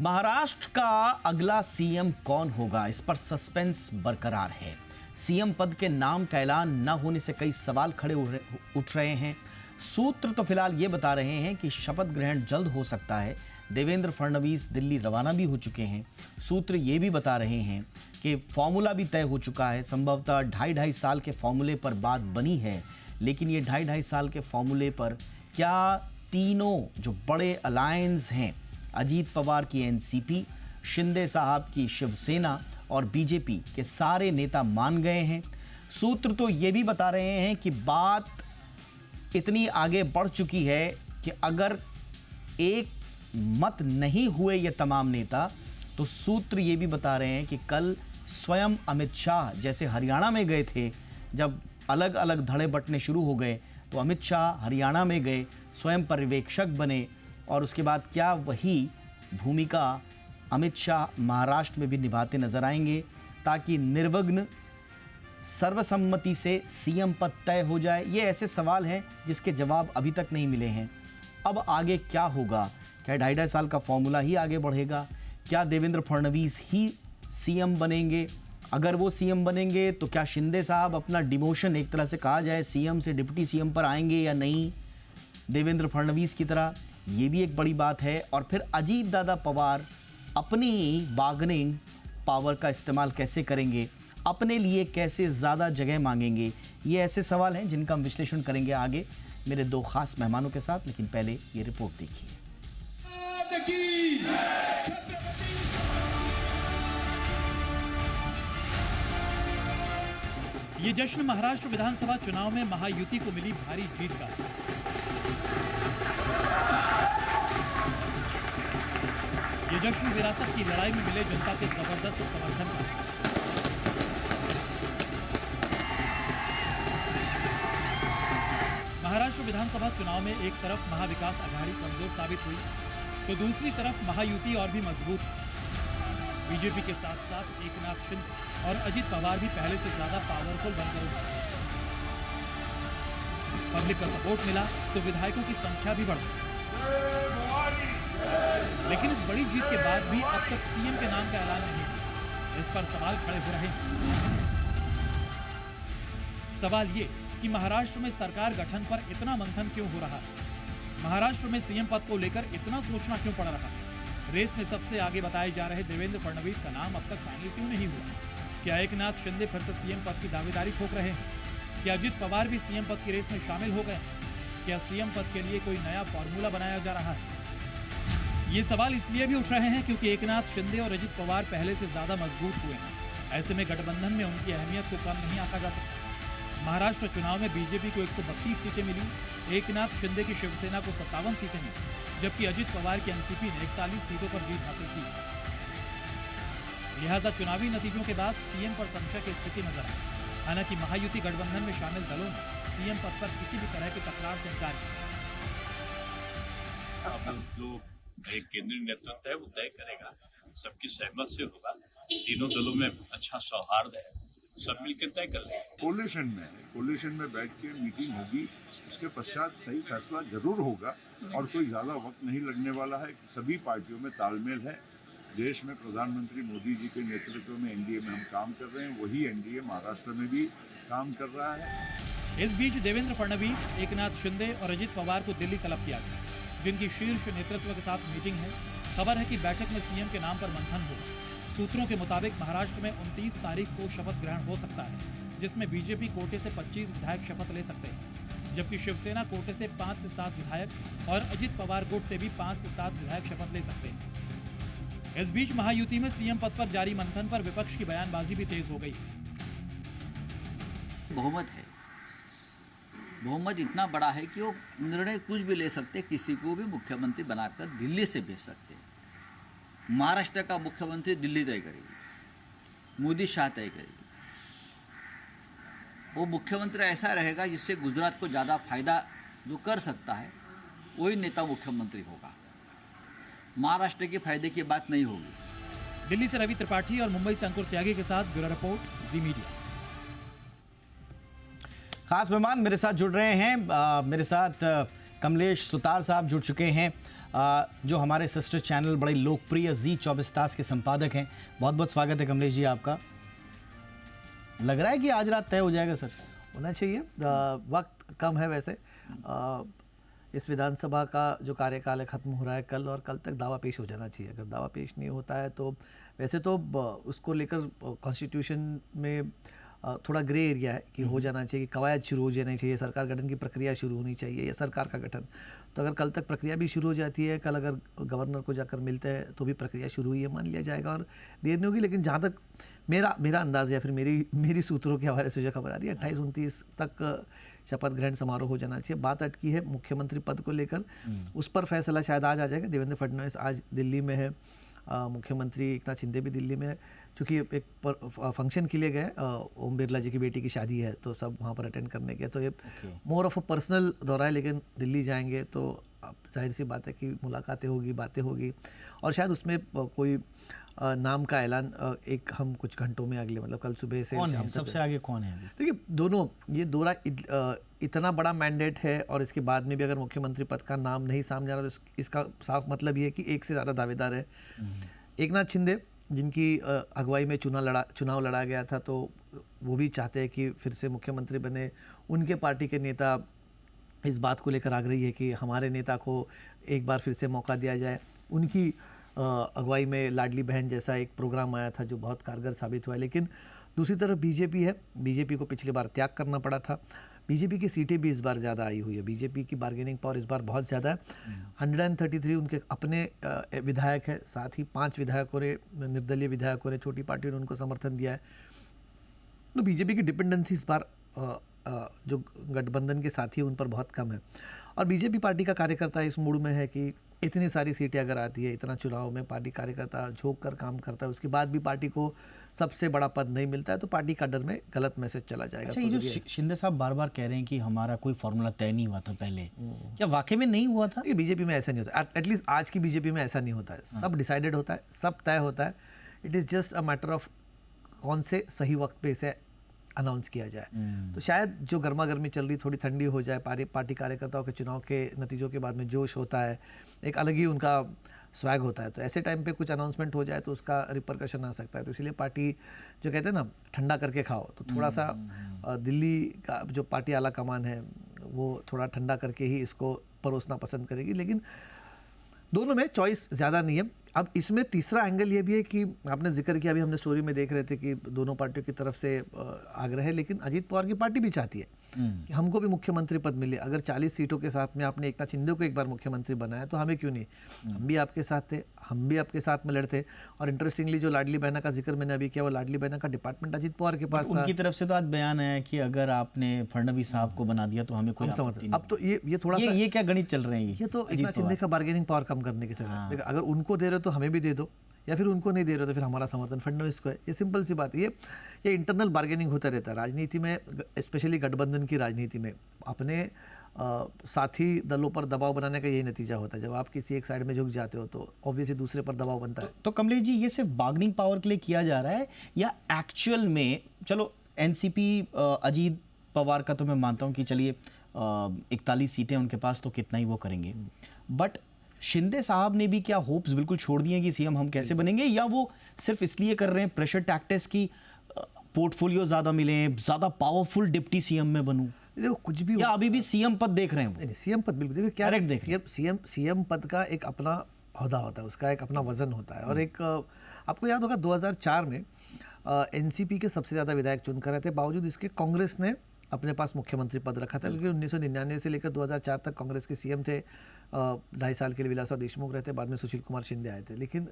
महाराष्ट्र का अगला सीएम कौन होगा, इस पर सस्पेंस बरकरार है। सीएम पद के नाम का ऐलान न होने से कई सवाल खड़े उठ रहे हैं। सूत्र तो फिलहाल ये बता रहे हैं कि शपथ ग्रहण जल्द हो सकता है। देवेंद्र फडणवीस दिल्ली रवाना भी हो चुके हैं। सूत्र ये भी बता रहे हैं कि फॉर्मूला भी तय हो चुका है। संभवतः 2.5 साल के फॉर्मूले पर बात बनी है, लेकिन ये 2.5 साल के फॉर्मूले पर क्या तीनों जो बड़े अलायंस हैं, अजीत पवार की एनसीपी, शिंदे साहब की शिवसेना और बीजेपी के सारे नेता मान गए हैं। सूत्र तो ये भी बता रहे हैं कि बात इतनी आगे बढ़ चुकी है कि अगर एक मत नहीं हुए ये तमाम नेता, तो सूत्र ये भी बता रहे हैं कि कल स्वयं अमित शाह जैसे हरियाणा में गए थे, जब अलग अलग धड़े बंटने शुरू हो गए तो अमित शाह हरियाणा में गए, स्वयं पर्यवेक्षक बने और उसके बाद क्या वही भूमिका अमित शाह महाराष्ट्र में भी निभाते नजर आएंगे, ताकि निर्विघ्न सर्वसम्मति से सीएम पद तय हो जाए। ये ऐसे सवाल हैं जिसके जवाब अभी तक नहीं मिले हैं। अब आगे क्या होगा? क्या 2.5 साल का फॉर्मूला ही आगे बढ़ेगा? क्या देवेंद्र फडणवीस ही सीएम बनेंगे? अगर वो सीएम बनेंगे तो क्या शिंदे साहब अपना डिमोशन, एक तरह से कहा जाए, सीएम से डिप्टी सीएम पर आएंगे या नहीं देवेंद्र फडणवीस की तरह? ये भी एक बड़ी बात है। और फिर अजीत दादा पवार अपनी बार्गेनिंग पावर का इस्तेमाल कैसे करेंगे, अपने लिए कैसे ज़्यादा जगह मांगेंगे? ये ऐसे सवाल हैं जिनका हम विश्लेषण करेंगे आगे मेरे दो खास मेहमानों के साथ। लेकिन पहले ये रिपोर्ट देखिए। ये जश्न महाराष्ट्र विधानसभा चुनाव में महायुति को मिली भारी जीत का। ये जश्न विरासत की लड़ाई में मिले जनता के जबरदस्त समर्थन का। महाराष्ट्र विधानसभा चुनाव में एक तरफ महाविकास आघाड़ी कमजोर साबित हुई, तो दूसरी तरफ महायुति और भी मजबूत। बीजेपी के साथ साथ एकनाथ शिंदे और अजीत पवार भी पहले से ज्यादा पावरफुल बनकर उभरे। पब्लिक का सपोर्ट मिला तो विधायकों की संख्या भी बढ़ गई। लेकिन इस बड़ी जीत के बाद भी अब तक सीएम के नाम का ऐलान नहीं हुआ। इस पर सवाल खड़े हो रहे हैं। सवाल ये कि महाराष्ट्र में सरकार गठन पर इतना मंथन क्यों हो रहा है? महाराष्ट्र में सीएम पद को लेकर इतना सोचना क्यों पड़ रहा है? रेस में सबसे आगे बताए जा रहे देवेंद्र फडणवीस का नाम अब तक फाइनल क्यों नहीं हुआ? क्या एकनाथ शिंदे फिर से सीएम पद की दावेदारी ठोक रहे हैं? क्या अजीत पवार भी सीएम पद की रेस में शामिल हो गए? क्या सीएम पद के लिए कोई नया फॉर्मूला बनाया जा रहा है? ये सवाल इसलिए भी उठ रहे हैं क्योंकि एकनाथ शिंदे और अजीत पवार पहले से ज्यादा मजबूत हुए हैं। ऐसे में गठबंधन में उनकी अहमियत को कम नहीं आंका जा सकता। महाराष्ट्र चुनाव में बीजेपी को 132 सीटें मिली, एकनाथ शिंदे की शिवसेना को 57 सीटें मिली, जबकि अजीत पवार की एनसीपी ने 41 सीटों पर जीत हासिल की। लिहाजा चुनावी नतीजों के बाद सीएम पर संशय की स्थिति नजर आई। हालांकि महायुति गठबंधन में शामिल दलों ने सीएम पद पर किसी भी तरह के तकरार से इनकार किया। अब जो एक केंद्रीय नेतृत्व है वो तय करेगा, सबकी सहमत से होगा। तीनों दलों में अच्छा सौहार्द है, सब मिलकर तय कर लेंगे। कोलिशन में बैठ के मीटिंग होगी, उसके पश्चात सही फैसला जरूर होगा और कोई ज्यादा वक्त नहीं लगने वाला है। सभी पार्टियों में तालमेल है। देश में प्रधानमंत्री मोदी जी के नेतृत्व में एनडीए में हम काम कर रहे हैं, वही एनडीए महाराष्ट्र में भी काम कर रहा है। इस बीच देवेंद्र फडणवीस, एकनाथ शिंदे और अजीत पवार को दिल्ली तलब किया गया, जिनकी शीर्ष नेतृत्व के साथ मीटिंग है। खबर है कि बैठक में सीएम के नाम पर मंथन होगा। सूत्रों के मुताबिक महाराष्ट्र में 29 तारीख को शपथ ग्रहण हो सकता है, जिसमें बीजेपी कोटे से 25 विधायक शपथ ले सकते हैं, जबकि शिवसेना कोटे से 5 से 7 विधायक और अजीत पवार गुट से भी 5 से 7 विधायक शपथ ले सकते हैं। इस बीच महायुति में सीएम पद पर जारी मंथन पर विपक्ष की बयानबाजी भी तेज हो गई। बहुमत है, बहुमत इतना बड़ा है कि वो निर्णय कुछ भी ले सकते, किसी को भी मुख्यमंत्री बनाकर दिल्ली से भेज सकते हैं। महाराष्ट्र का मुख्यमंत्री दिल्ली तय करेगी, मोदी शाह तय करेगी। वो मुख्यमंत्री ऐसा रहेगा जिससे गुजरात को ज़्यादा फायदा जो कर सकता है, वही नेता मुख्यमंत्री होगा। महाराष्ट्र के फायदे की बात नहीं होगी। दिल्ली से रवि त्रिपाठी और मुंबई से अंकुर त्यागी के साथ ब्यूरो रिपोर्ट, जी मीडिया। खास मेहमान मेरे साथ जुड़ रहे हैं। मेरे साथ कमलेश सुतार साहब जुड़ चुके हैं, जो हमारे सिस्टर चैनल बड़े लोकप्रिय जी24 तास के संपादक हैं। बहुत बहुत स्वागत है कमलेश जी आपका। लग रहा है कि आज रात तय हो जाएगा सर? होना चाहिए, वक्त कम है वैसे। इस विधानसभा का जो कार्यकाल है ख़त्म हो रहा है कल, और कल तक दावा पेश हो जाना चाहिए। अगर दावा पेश नहीं होता है तो वैसे तो उसको लेकर कॉन्स्टिट्यूशन में थोड़ा ग्रे एरिया है कि हो जाना चाहिए, कि कवायद शुरू हो जानी चाहिए, सरकार गठन की प्रक्रिया शुरू होनी चाहिए या सरकार का गठन। तो अगर कल तक प्रक्रिया भी शुरू हो जाती है, कल अगर गवर्नर को जाकर मिलते हैं तो भी प्रक्रिया शुरू हुई है मान लिया जाएगा और देर नहीं होगी। लेकिन जहाँ तक मेरा अंदाज़ या फिर मेरी सूत्रों के हवाले से जो खबर आ रही है 28-29 तक शपथ ग्रहण समारोह हो जाना चाहिए। बात अटकी है मुख्यमंत्री पद को लेकर, उस पर फैसला शायद आज आ जाएगा। देवेंद्र फडणवीस आज दिल्ली में है, मुख्यमंत्री एकनाथ शिंदे भी दिल्ली में है। चूँकि एक फंक्शन के लिए गए, ओम बिरला जी की बेटी की शादी है तो सब वहाँ पर अटेंड करने गए, तो ये मोर ऑफ अ पर्सनल दौरा है। लेकिन दिल्ली जाएंगे तो जाहिर सी बात है कि मुलाकातें होगी, बातें होगी, और शायद उसमें कोई नाम का ऐलान एक हम कुछ घंटों में अगले मतलब कल सुबह से कौन शाम है तक। सबसे आगे कौन है? देखिए दोनों ये दौरा इतना बड़ा मैंडेट है और इसके बाद में भी अगर मुख्यमंत्री पद का नाम नहीं सामने आ रहा तो इसका साफ मतलब ये है कि एक से ज़्यादा दावेदार है। एकनाथ शिंदे जिनकी अगुवाई में चुनाव लड़ा गया था, तो वो भी चाहते हैं कि फिर से मुख्यमंत्री बने। उनके पार्टी के नेता इस बात को लेकर आग्रही है कि हमारे नेता को एक बार फिर से मौका दिया जाए। उनकी अगुवाई में लाडली बहन जैसा एक प्रोग्राम आया था जो बहुत कारगर साबित हुआ है। लेकिन दूसरी तरफ बीजेपी है, बीजेपी को पिछली बार त्याग करना पड़ा था। बीजेपी की सीटें भी इस बार ज़्यादा आई हुई है, बीजेपी की बार्गेनिंग पावर इस बार बहुत ज़्यादा है। 133 उनके अपने विधायक है, साथ ही 5 विधायकों ने, निर्दलीय विधायकों ने, छोटी पार्टियों ने उनको समर्थन दिया है। तो बीजेपी की डिपेंडेंसी इस बार जो गठबंधन के साथी उन पर बहुत कम है। और बीजेपी पार्टी का कार्यकर्ता इस मूड में है कि इतनी सारी सीटें अगर आती है, इतना चुनाव में पार्टी कार्यकर्ता झोंक कर काम करता है, उसके बाद भी पार्टी को सबसे बड़ा पद नहीं मिलता है तो पार्टी का डर में गलत मैसेज चला जाएगा। अच्छा, ये जो शिंदे साहब बार बार कह रहे हैं कि हमारा कोई फॉर्मूला तय नहीं हुआ था पहले, क्या वाकई में नहीं हुआ था? ये बीजेपी में ऐसा नहीं होता, एटलीस्ट आज की बीजेपी में ऐसा नहीं होता है। सब डिसाइडेड होता है, सब तय होता है। It is just a matter of कौन से सही वक्त पे इसे अनाउंस किया जाए। तो शायद जो गर्मा गर्मी चल रही थोड़ी ठंडी हो जाए, पार्टी कार्यकर्ताओं के चुनाव के नतीजों के बाद में जोश होता है, एक अलग ही उनका स्वैग होता है। तो ऐसे टाइम पे कुछ अनाउंसमेंट हो जाए तो उसका रिपरकशन आ सकता है। तो इसीलिए पार्टी जो कहते हैं ना ठंडा करके खाओ, तो थोड़ा सा दिल्ली का जो पार्टी आला कमान है वो थोड़ा ठंडा करके ही इसको परोसना पसंद करेगी। लेकिन दोनों में चॉइस ज़्यादा नहीं है। अब इसमें तीसरा एंगल ये भी है कि आपने जिक्र किया, अभी हमने स्टोरी में देख रहे थे कि दोनों पार्टियों की तरफ से आग्रह है, लेकिन अजीत पवार की पार्टी भी चाहती है कि हमको भी मुख्यमंत्री पद मिले। अगर 40 सीटों के साथ में आपने एकनाथ शिंदे को एक बार मुख्यमंत्री बनाया तो हमें क्यों नहीं? हम भी आपके साथ थे, हम भी आपके साथ में लड़ते। और इंटरेस्टिंगली जो लाडली बहना का जिक्र मैंने अभी किया, वो लाडली बहना का डिपार्टमेंट अजीत पवार के पास था। उनकी तरफ से तो आज बयान है कि अगर आपने फडणवीस साहब को बना दिया तो हमें कोई आपत्ति नहीं। अब तो ये थोड़ा सा ये क्या गणित चल रहे हैं? ये तो एकनाथ शिंदे का बार्गेनिंग पावर कम करने के चक्कर में। अगर उनको दे रहे हो तो हमें भी दे दो, या फिर उनको नहीं दे रहे हो तो फिर हमारा समर्थन फडणवीस को है। ये सिंपल सी बात है। ये इंटरनल बार्गेनिंग होता रहता है राजनीति में, स्पेशली गठबंधन की राजनीति में। अपने साथी दलों पर दबाव बनाने का यही नतीजा होता है। जब आप किसी एक साइड में झुक जाते हो तो ऑब्वियसली दूसरे पर दबाव बनता है। तो कमलेश जी, ये सिर्फ बार्गेनिंग पावर के लिए किया जा रहा है या एक्चुअल में? चलो एनसीपी अजीत पवार का तो मैं मानता हूँ कि चलिए 41 सीटें उनके पास, तो कितना ही वो करेंगे, बट शिंदे साहब ने भी क्या होप्स बिल्कुल छोड़ दिए कि सीएम हम कैसे बनेंगे, या वो सिर्फ इसलिए कर रहे हैं प्रेशर टैक्टिक्स की पोर्टफोलियो ज़्यादा मिले, ज़्यादा पावरफुल डिप्टी सीएम में बनूं? देखो कुछ भी, या अभी भी सीएम पद देख रहे हैं वो? नहीं, सीएम पद बिल्कुल देखिए क्या Correct देख सीएम पद का एक अपना ओहदा होता है, उसका एक अपना वजन होता है। और एक आपको याद होगा 2004 में एनसीपी के सबसे ज़्यादा विधायक चुनकर रहे थे, बावजूद इसके कांग्रेस ने अपने पास मुख्यमंत्री पद रखा था, क्योंकि 1999 से लेकर 2004 तक कांग्रेस के सीएम थे। 2.5 साल के लिए विलासराव देशमुख रहते, बाद में सुशील कुमार शिंदे आए थे। लेकिन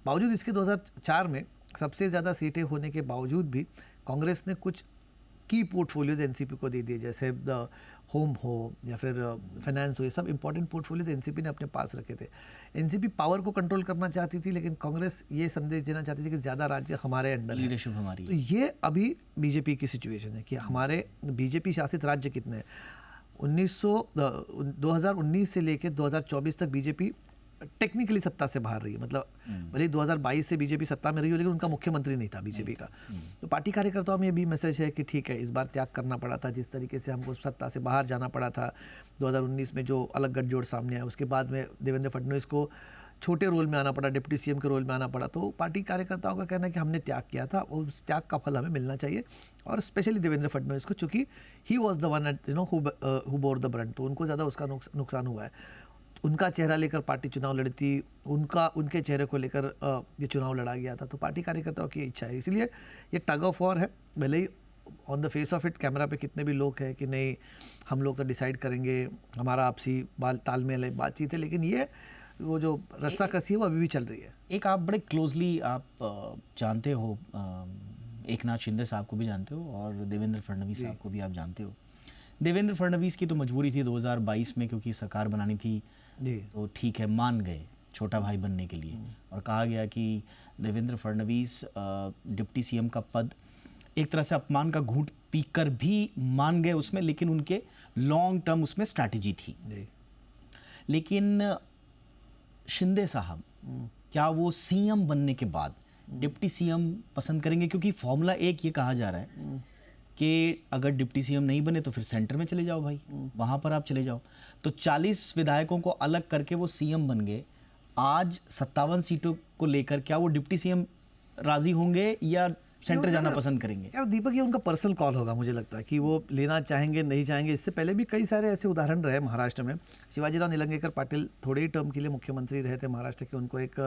बावजूद इसके 2004 में सबसे ज़्यादा सीटें होने के बावजूद भी कांग्रेस ने कुछ की पोर्टफोलियोज एनसीपी को दे दिए, जैसे होम हो या फिर फाइनेंस हो। ये सब इंपॉर्टेंट पोर्टफोलियोज एनसीपी ने अपने पास रखे थे। एनसीपी पावर को कंट्रोल करना चाहती थी, लेकिन कांग्रेस ये संदेश देना चाहती थी कि ज़्यादा राज्य हमारे अंडर है, लीडरशिप हमारी। तो ये अभी बीजेपी की सिचुएशन है कि हमारे बीजेपी शासित राज्य कितने हैं। 2019 से लेकर 2024 तक बीजेपी टेक्निकली सत्ता से बाहर रही है, मतलब भले 2022 से बीजेपी सत्ता में रही हो लेकिन उनका मुख्यमंत्री नहीं था बीजेपी का। तो पार्टी कार्यकर्ताओं में ये भी मैसेज है कि ठीक है, इस बार त्याग करना पड़ा था, जिस तरीके से हमको सत्ता से बाहर जाना पड़ा था 2019 में, जो अलग गठजोड़ सामने आया, उसके बाद में देवेंद्र फडणवीस को छोटे रोल में आना पड़ा, डिप्टी सीएम के रोल में आना पड़ा। तो पार्टी कार्यकर्ताओं का कहना है कि हमने त्याग किया था, उस त्याग का फल हमें मिलना चाहिए, और स्पेशली देवेंद्र फडणवीस को, चूंकि he was the one who bore the Brunt, तो उनको ज़्यादा उसका नुकसान हुआ है। उनका चेहरा लेकर पार्टी चुनाव लड़ी थी, उनके चेहरे को लेकर ये चुनाव लड़ा गया था। तो पार्टी कार्यकर्ताओं की इच्छा है, इसलिए ये टग ऑफ वॉर है। भले ही on the face of it camera पे कितने भी लोग हैं कि नहीं हम लोग तो डिसाइड करेंगे, हमारा आपसी तालमेल है, बातचीत है, लेकिन ये वो जो रस्सा कसी है वो अभी भी चल रही है। एक आप बड़े क्लोजली आप जानते हो, एकनाथ शिंदे साहब को भी जानते हो और देवेंद्र फडणवीस साहब को भी आप जानते हो। देवेंद्र फडणवीस की तो मजबूरी थी 2022 में, क्योंकि सरकार बनानी थी जी, तो ठीक है, मान गए छोटा भाई बनने के लिए, और कहा गया कि देवेंद्र फडणवीस डिप्टी सीएम का पद एक तरह से अपमान का घूंट पीकर भी मान गए उसमें, लेकिन उनके लॉन्ग टर्म उसमें स्ट्रैटेजी थी। जी। लेकिन शिंदे साहब क्या वो सीएम बनने के बाद डिप्टी सीएम पसंद करेंगे? क्योंकि फॉर्मूला एक ये कहा जा रहा है कि अगर डिप्टी सीएम नहीं बने तो फिर सेंटर में चले जाओ भाई, वहां पर आप चले जाओ। तो 40 विधायकों को अलग करके वो सीएम बन गए। आज 57 सीटों को लेकर क्या वो डिप्टी सीएम राजी होंगे या सेंटर जाना पसंद करेंगे? यार दीपक, ये उनका पर्सनल कॉल होगा, मुझे लगता है कि वो लेना चाहेंगे नहीं चाहेंगे। इससे पहले भी कई सारे ऐसे उदाहरण रहे महाराष्ट्र में। शिवाजीराव निलंगेकर पाटिल थोड़े ही टर्म के लिए मुख्यमंत्री रहे थे महाराष्ट्र के, उनको एक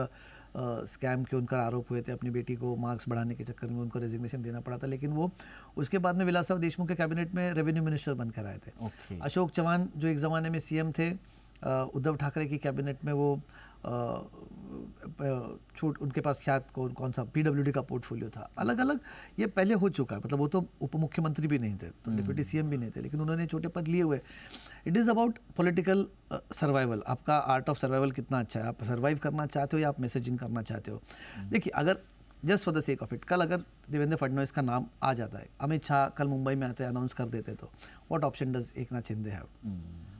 स्कैम के उनका आरोप हुए थे, अपनी बेटी को मार्क्स बढ़ाने के चक्कर में उनको रेजिग्नेशन देना पड़ा था, लेकिन वो उसके बाद में विलासराव देशमुख के कैबिनेट में रेवेन्यू मिनिस्टर बनकर आए थे। अशोक चव्हाण जो एक ज़माने में सीएम थे, उद्धव ठाकरे की कैबिनेट में वो उनके पास शायद कौन सा पीडब्ल्यूडी का पोर्टफोलियो था। अलग अलग ये पहले हो चुका है, मतलब वो तो उप मुख्यमंत्री भी नहीं थे, तो डिप्टी सीएम भी नहीं थे, लेकिन उन्होंने छोटे पद लिए हुए। It is about political survival. आपका आर्ट ऑफ सर्वाइवल कितना अच्छा है, आप सर्वाइव करना चाहते हो या आप मैसेजिंग करना चाहते हो। देखिए, अगर just for the sake of it, कल अगर देवेंद्र फडणवीस का नाम आ जाता है, अमित शाह कल मुंबई में आते अनाउंस कर देते, तो what option does Eknath Shinde have?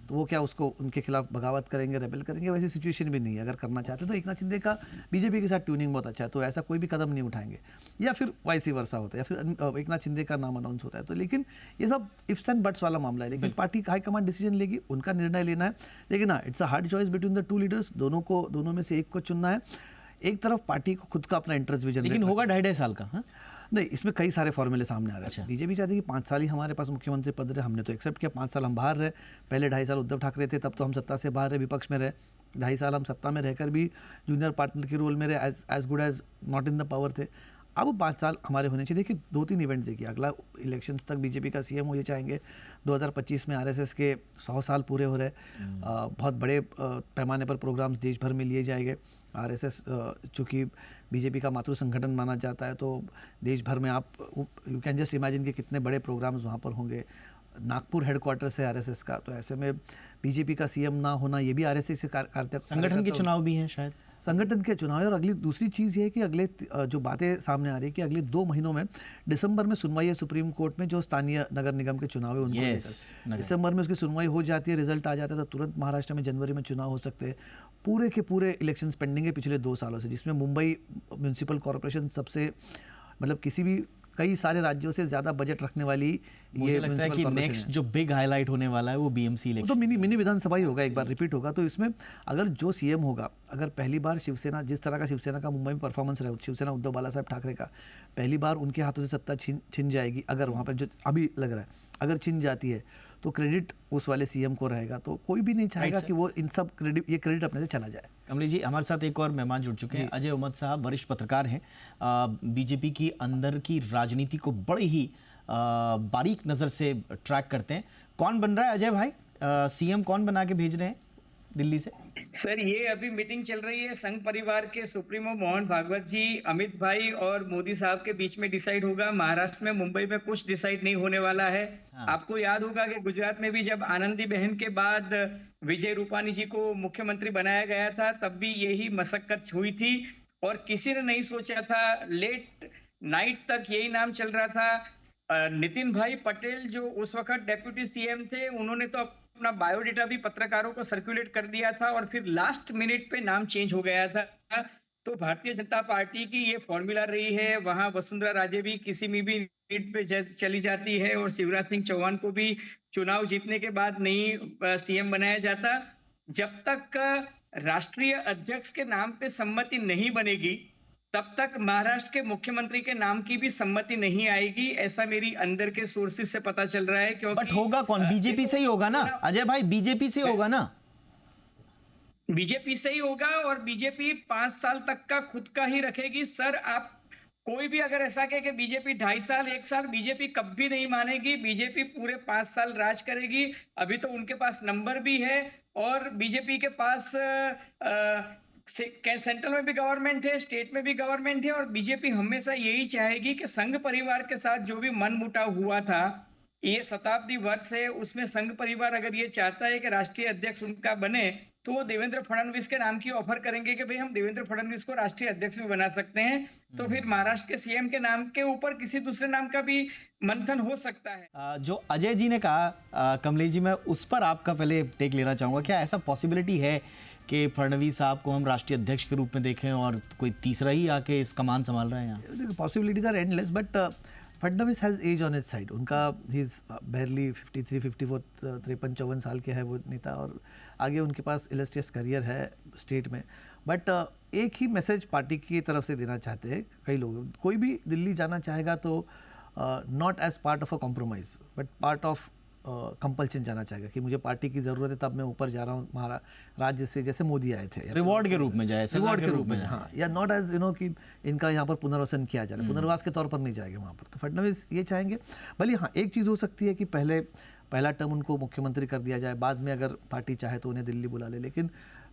तो वो क्या उसको उनके खिलाफ बगावत करेंगे, रेबेल करेंगे? वैसी सिचुएशन भी नहीं है। अगर करना चाहते तो एकनाथ शिंदे का बीजेपी के साथ ट्यूनिंग बहुत अच्छा है, तो ऐसा कोई भी कदम नहीं उठाएंगे, या फिर वाइस वर्सा होता है, या फिर एकनाथ शिंदे का नाम अनाउंस होता है। तो लेकिन ये सब इफ्स एंड बट्स वाला मामला है, लेकिन पार्टी हाईकमांड डिसीजन लेगी, उनका निर्णय लेना है। लेकिन हाँ, it's a hard choice between the two leaders, दोनों में से एक को चुनना है। एक तरफ पार्टी को खुद का अपना इंटरेस्ट भी जनरेट, लेकिन होगा 2.5 साल का। हाँ, नहीं, इसमें कई सारे फॉर्मूले सामने आ रहे हैं। बीजेपी चाहती है कि 5 साल ही हमारे पास मुख्यमंत्री पद रहे, हमने तो एक्सेप्ट किया, 5 साल हम बाहर रहे। पहले 2.5 साल उद्धव ठाकरे थे, तब तो हम सत्ता से बाहर रहे, विपक्ष में रहे। 2.5 साल हम सत्ता में रहकर भी जूनियर पार्टनर के रोल में रहे, as good as not in the power थे। अब 5 साल हमारे होने चाहिए। देखिए, 2-3 इवेंट देखिए, अगला इलेक्शंस तक बीजेपी का सीएम हो ये चाहेंगे। 2025 में आरएसएस के 100 साल पूरे हो रहे, बहुत बड़े पैमाने पर प्रोग्राम्स देश भर में लिए जाएंगे। आरएसएस चूँकि बीजेपी का मातृ संगठन माना जाता है, तो देश भर में आप यू कैन जस्ट इमेजिन कि कितने बड़े प्रोग्राम्स वहाँ पर होंगे। नागपुर हेडक्वार्टर है आरएसएस का, तो ऐसे में बीजेपी का सीएम ना होना, ये भी आरएसएस से संगठन के चुनाव भी हैं शायद, संगठन के चुनाव। और अगली दूसरी चीज़ ये है कि अगले जो बातें सामने आ रही है कि अगले 2 महीनों में दिसंबर में सुनवाई है सुप्रीम कोर्ट में, जो स्थानीय नगर निगम के चुनाव है उनको लेकर। दिसंबर में उसकी सुनवाई हो जाती है, रिजल्ट आ जाता है, तो तुरंत महाराष्ट्र में जनवरी में चुनाव हो सकते हैं। पूरे के पूरे इलेक्शंस पेंडिंग है पिछले 2 सालों से, जिसमें मुंबई म्यूनसिपल कॉरपोरेशन सबसे, मतलब किसी भी कई सारे राज्यों से ज्यादा बजट रखने वाली ये लगता है कि नेक्स्ट जो बिग हाईलाइट होने वाला है वो बीएमसी इलेक्शन, तो मिनी विधानसभा ही होगा, एक बार रिपीट होगा। तो इसमें अगर जो सीएम होगा, अगर पहली बार शिवसेना, जिस तरह का शिवसेना का मुंबई में परफॉर्मेंस रहा, शिवसेना उद्धव बाला साहब ठाकरे का, पहली बार उनके हाथों से सत्ता छिन जाएगी, अगर वहाँ पर जो अभी लग रहा है अगर छिन जाती है, तो क्रेडिट उस वाले सीएम को रहेगा। तो कोई भी नहीं चाहेगा कि वो इन सब क्रेडिट अपने से चला जाए। कमलेश जी, हमारे साथ एक और मेहमान जुड़ चुके हैं, अजय उमद साहब, वरिष्ठ पत्रकार हैं, बीजेपी की अंदर की राजनीति को बड़े ही बारीक नज़र से ट्रैक करते हैं। कौन बन रहा है अजय भाई, सीएम कौन बना के भेज रहे हैं दिल्ली से? सर, ये अभी मीटिंग चल रही है संघ परिवार के सुप्रीमो मोहन भागवत जी, अमित भाई और मोदी साहब के बीच में डिसाइड होगा। महाराष्ट्र में, मुंबई में कुछ डिसाइड नहीं होने वाला है। आपको याद होगा कि गुजरात में भी जब आनंदी बहन के बाद विजय रूपानी जी को मुख्यमंत्री बनाया गया था, तब भी यही मशक्कत हुई थी और किसी ने नहीं सोचा था, लेट नाइट तक यही नाम चल रहा था। नितिन भाई पटेल जो उस वक्त डेप्यूटी सीएम थे, उन्होंने तो अपना बायोडेटा भी पत्रकारों को सर्कुलेट कर दिया था और फिर लास्ट मिनट पे नाम चेंज हो गया था। तो भारतीय जनता पार्टी की ये फॉर्मूला रही है। वहां वसुंधरा राजे भी किसी में भी सीट पे चली जाती है और शिवराज सिंह चौहान को भी चुनाव जीतने के बाद नहीं सीएम बनाया जाता। जब तक राष्ट्रीय अध्यक्ष के नाम पे सम्मति नहीं बनेगी तब तक महाराष्ट्र के मुख्यमंत्री के नाम की भी सम्मति नहीं आएगी, ऐसा मेरी अंदर के सोर्सेज से पता चल रहा है। क्योंकि बट होगा कौन? बीजेपी से ही होगा ना अजय भाई, बीजेपी से होगा ना? बीजेपी से ही होगा और बीजेपी 5 साल तक का खुद का ही रखेगी। सर, आप कोई भी अगर ऐसा कहे कि बीजेपी 2.5 साल 1 साल, बीजेपी कभी नहीं मानेगी। बीजेपी पूरे 5 साल राज करेगी। अभी तो उनके पास नंबर भी है और बीजेपी के पास सेंट्रल में भी गवर्नमेंट है, स्टेट में भी गवर्नमेंट है और बीजेपी हमेशा यही चाहेगी कि संघ परिवार के साथ जो भी मनमुटाव हुआ था, ये शताब्दी वर्ष है, उसमें संघ परिवार अगर ये चाहता है कि राष्ट्रीय अध्यक्ष उनका बने तो वो देवेंद्र फडणवीस के नाम की ऑफर करेंगे कि भाई हम देवेंद्र फडणवीस को राष्ट्रीय अध्यक्ष भी बना सकते हैं। तो फिर महाराष्ट्र के सीएम के नाम के ऊपर किसी दूसरे नाम का भी मंथन हो सकता है। जो अजय जी ने कहा कमलेश जी, मैं उस पर आपका पहले टेक लेना चाहूँगा। क्या ऐसा पॉसिबिलिटी है कि फडणवीस साहब को हम राष्ट्रीय अध्यक्ष के रूप में देखें और कोई तीसरा ही आके इस कमान संभाल रहे हैं यहाँ? देखो, possibilities are endless, but Fadnavis has edge on his side. उनका ही इज़ बैरली 53, 54, 53-54 साल के है वो नेता और आगे उनके पास इलस्ट्रियस करियर है स्टेट में। बट एक ही मैसेज पार्टी की तरफ से देना चाहते हैं कई लोग। कोई भी दिल्ली जाना चाहेगा तो not as part of a compromise but part of compulsion जाना चाहेगा कि मुझे पार्टी की ज़रूरत है तब मैं ऊपर जा रहा हूँ हमारा राज्य से, जैसे मोदी आए थे। रिवॉर्ड के रूप में जाए, रिवॉर्ड के रूप में, हाँ, या नॉट एज कि इनका यहाँ पर पुनर्वसन किया जा रहा है, पुनर्वास के तौर पर नहीं जाएंगे वहाँ पर। तो फडणवीस ये चाहेंगे। भले हाँ, एक चीज़ हो सकती है कि पहला टर्म उनको मुख्यमंत्री कर दिया जाए, बाद में अगर पार्टी चाहे तो उन्हें दिल्ली बुला ले, लेकिन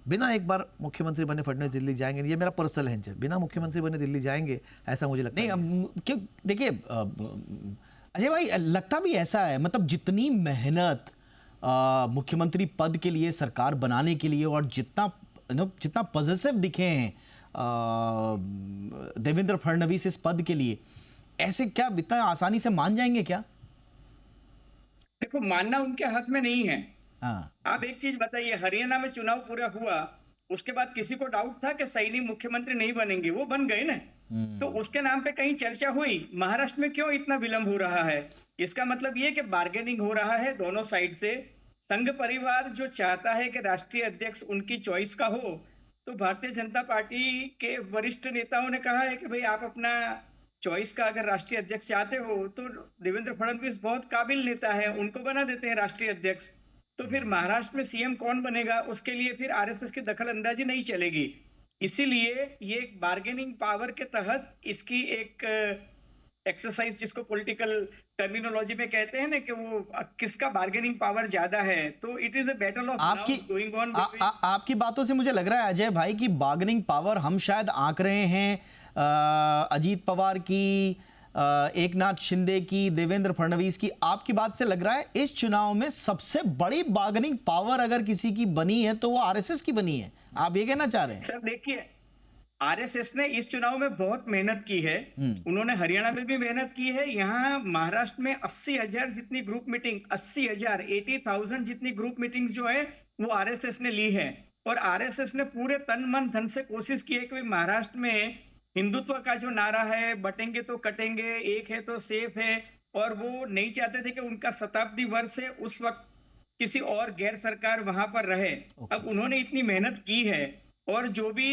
बिना एक बार मुख्यमंत्री बने फडणवीस दिल्ली जाएंगे, ये मेरा पर्सनल हैंच है, बिना मुख्यमंत्री बने दिल्ली जाएंगे ऐसा मुझे लगता है नहीं। क्यों, देखिए अजय भाई, लगता भी ऐसा है, मतलब जितनी मेहनत मुख्यमंत्री पद के लिए, सरकार बनाने के लिए, और जितना पॉजिटिव दिखे हैं देवेंद्र फडणवीस इस पद के लिए, ऐसे क्या इतना आसानी से मान जाएंगे क्या? देखो, मानना उनके हाथ में नहीं है। हाँ। आप एक चीज बताइए, हरियाणा में चुनाव पूरा हुआ, उसके बाद किसी को डाउट था कि सैनी मुख्यमंत्री नहीं बनेंगे? वो बन गए ना। तो उसके नाम पे कहीं चर्चा हुई। महाराष्ट्र में क्यों इतना विलंब हो रहा है? इसका मतलब ये कि बार्गेनिंग हो रहा है दोनों साइड से। संघ परिवार जो चाहता है कि राष्ट्रीय अध्यक्ष उनकी चॉइस का हो, तो भारतीय जनता पार्टी के वरिष्ठ नेताओं ने कहा है कि भाई आप अपना चॉइस का अगर राष्ट्रीय अध्यक्ष चाहते हो तो देवेंद्र फडणवीस बहुत काबिल नेता है, उनको बना देते हैं राष्ट्रीय अध्यक्ष। तो फिर महाराष्ट्र में सीएम कौन बनेगा, उसके लिए फिर आरएसएस की दखल अंदाजी नहीं चलेगी। इसीलिए ये एक बार्गेनिंग पावर के तहत इसकी एक एक्सरसाइज, जिसको पॉलिटिकल टर्मिनोलॉजी में कहते हैं ना कि वो किसका बार्गेनिंग पावर ज्यादा है, तो it is a battle of knows going on. आपकी बातों से मुझे लग रहा है अजय भाई की बार्गेनिंग पावर हम शायद आंक रहे हैं अजीत पवार की, एकनाथ शिंदे की, देवेंद्र फडणवीस की। आपकी बात से लग रहा है इस चुनाव में सबसे बड़ी बार्गेनिंग पावर अगर किसी की बनी है तो वो आरएसएस की बनी है। आप ये कहना चाह रहे हैं? सर देखिए, आरएसएस ने इस चुनाव में बहुत मेहनत की है। उन्होंने हरियाणा में भी मेहनत की है। यहाँ महाराष्ट्र में 80,000 जितनी ग्रुप मीटिंग, 80,000 जितनी ग्रुप मीटिंग जो है वो आरएसएस ने ली है। और आरएसएस ने पूरे तन मन धन से कोशिश की है कि महाराष्ट्र में हिंदुत्व का जो नारा है, बटेंगे तो कटेंगे, एक है तो सेफ है, और वो नहीं चाहते थे कि उनका शताब्दी वर्ष है उस वक्त किसी और गैर सरकार वहां पर रहे। अब उन्होंने इतनी मेहनत की है, और जो भी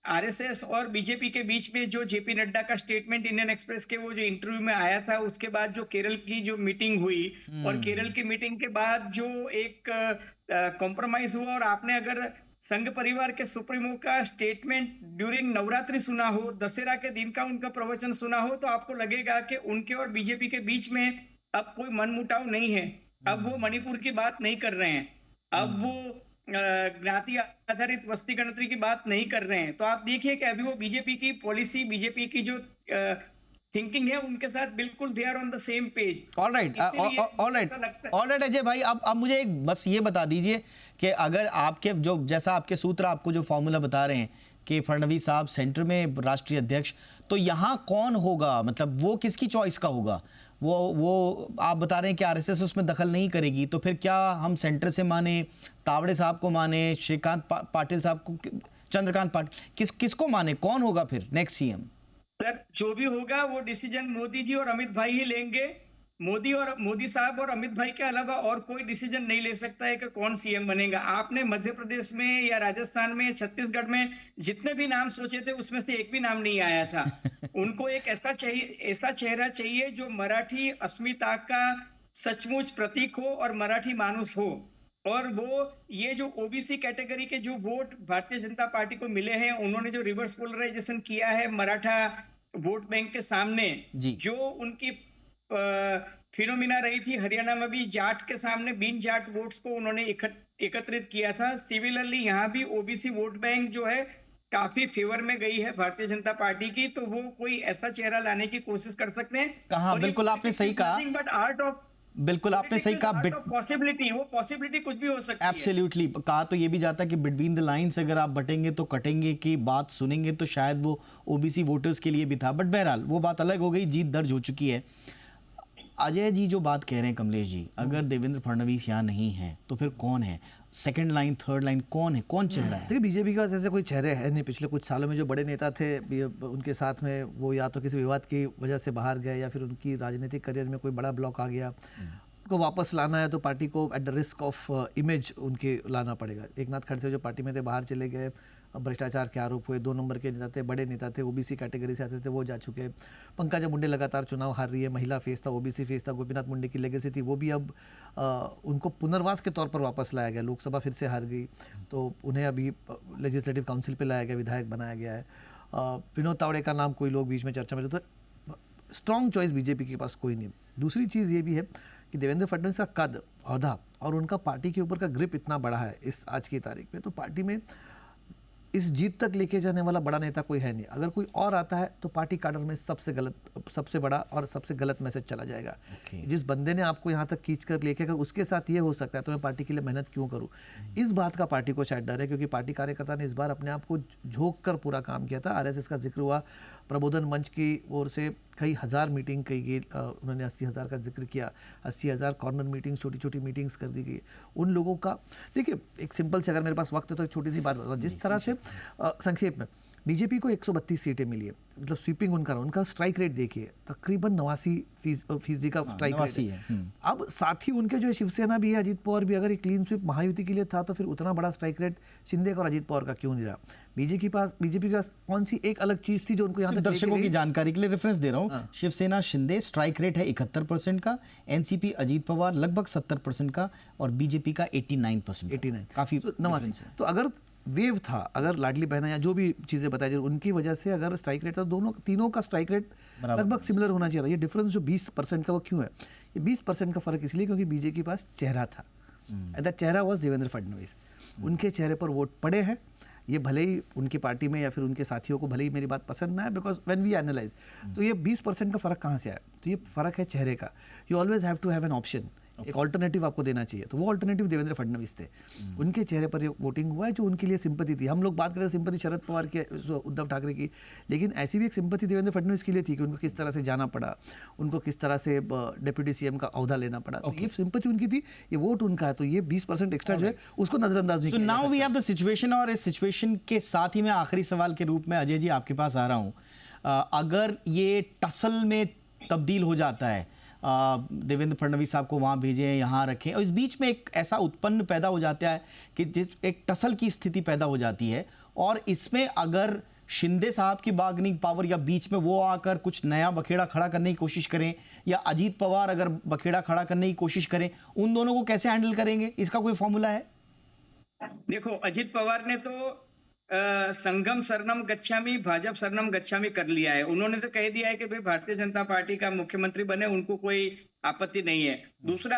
आरएसएस और बीजेपी के बीच में जो जेपी नड्डा का स्टेटमेंट इंडियन एक्सप्रेस के वो जो इंटरव्यू में आया था, उसके बाद जो केरल की जो मीटिंग हुई, और केरल की मीटिंग के बाद जो एक कॉम्प्रोमाइज हुआ, और आपने अगर संघ परिवार के सुप्रीमो का स्टेटमेंट ड्यूरिंग नवरात्रि सुना हो, दशहरा के दिन का उनका प्रवचन सुना हो, तो आपको लगेगा कि उनके और बीजेपी के बीच में अब कोई मनमुटाव नहीं है। अब वो मणिपुर की बात नहीं कर रहे हैं, अब वो ज्ञाति आधारित वस्ती गणतरी की बात नहीं कर रहे हैं। तो आप देखिए कि अभी वो बीजेपी की पॉलिसी, बीजेपी की जो थिंकिंग है, उनके साथ बिल्कुल they are on the same page. Alright Ajay भाई, अब मुझे एक बस ये बता दीजिए कि अगर आपके जो, जैसा आपके सूत्र आपको जो फॉर्मूला बता रहे हैं कि फडणवीस साहब सेंटर में राष्ट्रीय अध्यक्ष, तो यहाँ कौन होगा, मतलब वो किसकी चॉइस का होगा? वो आप बता रहे हैं कि आरएसएस उसमें दखल नहीं करेगी, तो फिर क्या हम सेंटर से माने, तावड़े साहब को माने, श्रीकांत पाटिल साहब को, चंद्रकांत पाटिल, किसको माने? कौन होगा फिर नेक्स्ट सीएम? सर जो भी होगा वो डिसीजन मोदी जी और अमित भाई ही लेंगे। मोदी साहब और अमित भाई के अलावा और कोई डिसीजन नहीं ले सकता है कि कौन सीएम बनेगा। आपने मध्य प्रदेश में या राजस्थान में, छत्तीसगढ़ में जितने भी नाम सोचे थे उसमें से एक भी नाम नहीं आया था। उनको एक ऐसा चेहरा चाहिए जो मराठी अस्मिता का सचमुच प्रतीक हो और मराठी मानुस हो। और वो ये जो ओबीसी कैटेगरी के जो वोट भारतीय जनता पार्टी को मिले हैं, उन्होंने जो रिवर्स पोलराइजेशन किया है मराठा वोट बैंक के सामने, जो उनकी फिनोमिना रही थी हरियाणा में भी, जाट के सामने बिन जाट वोट्स को उन्होंने एकत्रित किया था। सिमिलरली यहाँ भी ओबीसी वोट बैंक जो है काफी फेवर में गई है भारतीय जनता पार्टी की, तो वो कोई ऐसा चेहरा लाने की कोशिश कर सकते हैं। कहा, बिल्कुल आपने सही कहा, बट आर्ट ऑफ, बिल्कुल आपने सही कहा, पॉसिबिलिटी कुछ भी हो सकती है। एब्सोल्युटली कहा तो ये भी जाता है कि बिटवीन द लाइंस अगर आप बटेंगे तो कटेंगे की बात सुनेंगे तो शायद वो ओबीसी वोटर्स के लिए भी था, बट बहरहाल वो बात अलग हो गई, जीत दर्ज हो चुकी है। अजय जी जो बात कह रहे हैं कमलेश जी, अगर देवेंद्र फडणवीस यहाँ नहीं है तो फिर कौन है सेकंड लाइन, थर्ड लाइन, कौन है, कौन चेहरा है? देखिए बीजेपी के पास ऐसे कोई चेहरे है नहीं। पिछले कुछ सालों में जो बड़े नेता थे उनके साथ में वो या तो किसी विवाद की वजह से बाहर गए या फिर उनकी राजनीतिक करियर में कोई बड़ा ब्लॉक आ गया। उनको वापस लाना है तो पार्टी को at the risk of image उनके लाना पड़ेगा। एकनाथ खड़से जो पार्टी में थे बाहर चले गए, भ्रष्टाचार के आरोप हुए, 2 नंबर के नेता थे, बड़े नेता थे, ओबीसी कैटेगरी से आते थे, वो जा चुके। पंकजा मुंडे लगातार चुनाव हार रही है, महिला फेस था, ओबीसी फेस था, गोपीनाथ मुंडे की लेगेसी थी, वो भी अब उनको पुनर्वास के तौर पर वापस लाया गया। लोकसभा फिर से हार गई तो उन्हें अभी लेजिस्लेटिव काउंसिल पे लाया गया, विधायक बनाया गया है। विनोद तावड़े का नाम कोई लोग बीच में चर्चा में, तो स्ट्रॉन्ग चॉइस बीजेपी के पास कोई नहीं। दूसरी चीज़ ये भी है कि देवेंद्र फडणवीस का कद, औहदा और उनका पार्टी के ऊपर का ग्रिप इतना बड़ा है इस आज की तारीख में, तो पार्टी में इस जीत तक लेके जाने वाला बड़ा नेता कोई है नहीं। अगर कोई और आता है तो पार्टी काडर में सबसे बड़ा और सबसे गलत मैसेज चला जाएगा। जिस बंदे ने आपको यहाँ तक खींच कर लेके अगर उसके साथ ये हो सकता है तो मैं पार्टी के लिए मेहनत क्यों करूँ, इस बात का पार्टी को शायद डर है। क्योंकि पार्टी कार्यकर्ता ने इस बार अपने आप को झोंक कर पूरा काम किया था। आरएसएस का जिक्र हुआ, प्रबोधन मंच की ओर से कई हज़ार मीटिंग की गई, उन्होंने 80,000 का जिक्र किया, 80,000 कॉर्नर मीटिंग्स, छोटी छोटी मीटिंग्स कर दी गई। उन लोगों का देखिए, एक सिंपल से, अगर मेरे पास वक्त है तो एक छोटी सी बात बताऊँ। जिस तरह से संक्षेप में बीजेपी को 132 सीटें मिली है, मतलब स्वीपिंग उनका स्ट्राइक रेट देखिए तकरीबन 89% का स्ट्राइक रेट है। अब साथ ही उनके जो शिवसेना भी है, अजीत पवार भी, अगर एक क्लीन स्वीप महायुति के लिए था तो फिर उतना बड़ा स्ट्राइक रेट शिंदे का और अजीत पवार का क्यों नहीं रहा? बीजेपी के पास कौन सी एक अलग चीज थी जो उनको यहाँ तक? दर्शकों की जानकारी के लिए रेफरेंस दे रहा हूँ, शिवसेना शिंदे स्ट्राइक रेट है 71% का, एनसीपी अजीत पवार लगभग 70% का और बीजेपी का 89%। काफी 89। तो अगर वेव था, अगर लाडली बहना या जो भी चीज़ें बताई जा रही उनकी वजह से अगर स्ट्राइक रेट था, तीनों का स्ट्राइक रेट लगभग सिमिलर होना चाहिए था। ये डिफरेंस जो 20% का वो क्यों है? ये 20% का फर्क इसलिए क्योंकि बीजेपी के पास चेहरा था, एंड दैट चेहरा वाज देवेंद्र फडणवीस। उनके चेहरे पर वोट पड़े हैं। ये भले ही उनकी पार्टी में या फिर उनके साथियों को भले ही मेरी बात पसंद ना है, बिकॉज व्हेन वी एनालाइज, तो ये 20% का फर्क कहाँ से आया? तो ये फर्क है चेहरे का। You always have to have an option, एक ऑल्टरनेटिव आपको देना चाहिए। तो वो ऑल्टरनेटिव देवेंद्र फडणवीस थे। उनके चेहरे पर ये वोटिंग हुआ है जो उनके लिए सिंपैथी थी। हम लोग बात कर रहे हैं सिंपैथी शरद पवार के, उद्धव ठाकरे की, लेकिन ऐसी भी एक सिंपैथी देवेंद्र फडणवीस के लिए थी कि उनको किस तरह से जाना पड़ा, उनको किस तरह से डिप्यूटी सीएम का ओहदा लेना पड़ा। तो ये सिंपैथी उनकी थी, ये वोट उनका है। तो ये 20% एक्स्ट्रा जो है उसको नजरअंदाज नहीं किया जा सकता। Now we have the situation, और इस सिचुएशन के साथ ही मैं आखिरी सवाल के रूप में अजय जी आपके पास आ रहा हूँ। अगर ये टसल में तब्दील हो जाता है, देवेंद्र फडणवीस साहब को वहाँ भेजें, यहाँ रखें, और इस बीच में एक ऐसा उत्पन्न पैदा हो जाता है कि जिस एक टसल की स्थिति पैदा हो जाती है, और इसमें अगर शिंदे साहब की बार्गेनिंग पावर या बीच में वो आकर कुछ नया बखेड़ा खड़ा करने की कोशिश करें, या अजीत पवार अगर बखेड़ा खड़ा करने की कोशिश करें, उन दोनों को कैसे हैंडल करेंगे? इसका कोई फॉर्मूला है? देखो, अजीत पवार ने तो संगम शरणम गच्छामी, भाजपा शरणम गच्छामी कर लिया है। उन्होंने तो कह दिया है कि भाई भारतीय जनता पार्टी का मुख्यमंत्री बने, उनको कोई आपत्ति नहीं है। दूसरा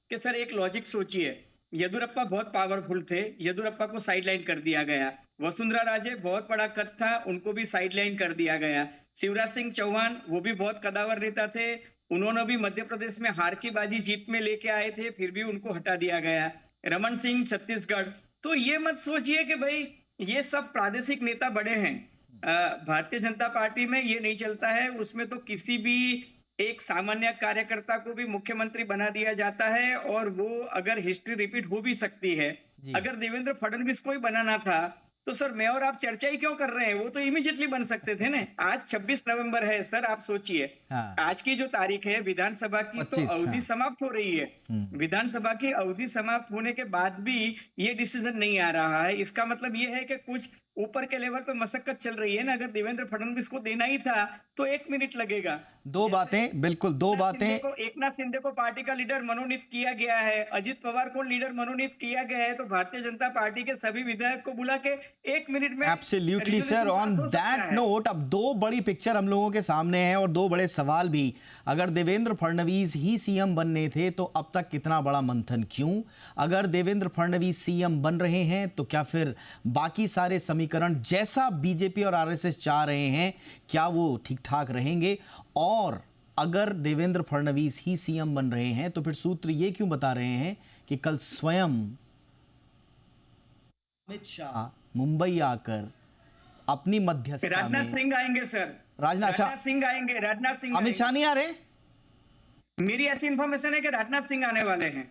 कि सर एक लॉजिक सोचिए, येदुरप्पा बहुत पावरफुल थे, येदुरप्पा को साइडलाइन कर दिया गया। वसुंधरा राजे बहुत बड़ा कद था, उनको भी साइडलाइन कर दिया गया। शिवराज सिंह चौहान वो भी बहुत कदावर नेता थे, उन्होंने भी मध्य प्रदेश में हार की बाजी जीत में लेके आए थे, फिर भी उनको हटा दिया गया। रमन सिंह छत्तीसगढ़। तो ये मत सोचिए कि भाई ये सब प्रादेशिक नेता बड़े हैं। भारतीय जनता पार्टी में ये नहीं चलता है, उसमें तो किसी भी एक सामान्य कार्यकर्ता को भी मुख्यमंत्री बना दिया जाता है और वो अगर हिस्ट्री रिपीट हो भी सकती है। अगर देवेंद्र फडणवीस को ही बनाना था तो सर मैं और आप चर्चा ही क्यों कर रहे हैं, वो तो इमीडिएटली बन सकते थे ना। आज 26 नवंबर है सर, आप सोचिए। हाँ। आज की जो तारीख है विधानसभा की, तो 25, अवधि हाँ। समाप्त हो रही है। विधानसभा की अवधि समाप्त होने के बाद भी ये डिसीजन नहीं आ रहा है। इसका मतलब ये है कि कुछ ऊपर के लेवल पे मशक्कत चल रही है ना। अगर देवेंद्र फडणवीस को देना ही था तो 1 मिनट लगेगा। दो बातें, बिल्कुल दो बातें। एकनाथ शिंदे को पार्टी का लीडर मनोनीत किया गया है, अजित पवार को लीडर मनोनीत किया गया है, तो भारतीय जनता पार्टी के सभी विधायक को बुला के 1 मिनट में absolutely sir. On that note, अब दो बड़ी पिक्चर हम लोगों के सामने है और दो बड़े सवाल भी। अगर देवेंद्र फडणवीस ही सीएम बनने थे तो अब तक कितना बड़ा मंथन क्यों? अगर देवेंद्र फडणवीस सीएम बन रहे हैं तो क्या फिर बाकी सारे समीकरण जैसा बीजेपी और आरएसएस चाह रहे हैं क्या वो ठीक ठाक रहेंगे? और अगर देवेंद्र फडणवीस ही सीएम बन रहे हैं तो फिर सूत्र ये क्यों बता रहे हैं कि कल स्वयं अमित शाह मुंबई आकर अपनी मध्यस्थता में राजनाथ सिंह आएंगे सर। राजनाथ सिंह आएंगे, राजनाथ सिंह। अमित शाह नहीं आ रहे? मेरी ऐसी इंफॉर्मेशन है कि राजनाथ सिंह आने वाले हैं।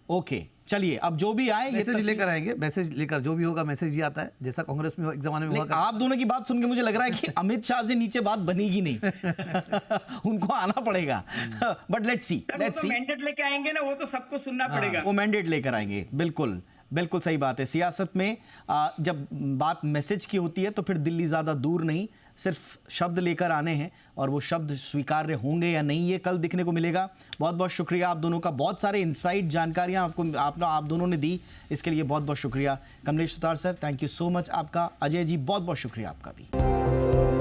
ओके, चलिए अब जो भी आए ये मैसेज लेकर आएंगे, मैसेज लेकर जो भी होगा मैसेज ही आता है, जैसा कांग्रेस में एक जमाने में हुआ। आप दोनों की बात सुन के मुझे लग रहा है कि अमित शाह से नीचे बात बनेगी नहीं। उनको आना पड़ेगा। But let's see, let's see. Mandate लेके आएंगे ना, वो तो सबको सुनना पड़ेगा। वो मैंडेट लेकर आएंगे, बिल्कुल बिल्कुल सही बात है। सियासत में जब बात मैसेज की होती है तो फिर दिल्ली ज्यादा दूर नहीं, सिर्फ शब्द लेकर आने हैं और वो शब्द स्वीकार्य होंगे या नहीं ये कल दिखने को मिलेगा। बहुत बहुत शुक्रिया आप दोनों का, बहुत सारे इनसाइट जानकारियां आप दोनों ने दी, इसके लिए बहुत बहुत शुक्रिया। Kamlesh Sutar sir, thank you so much आपका। अजय जी, बहुत बहुत शुक्रिया आपका भी।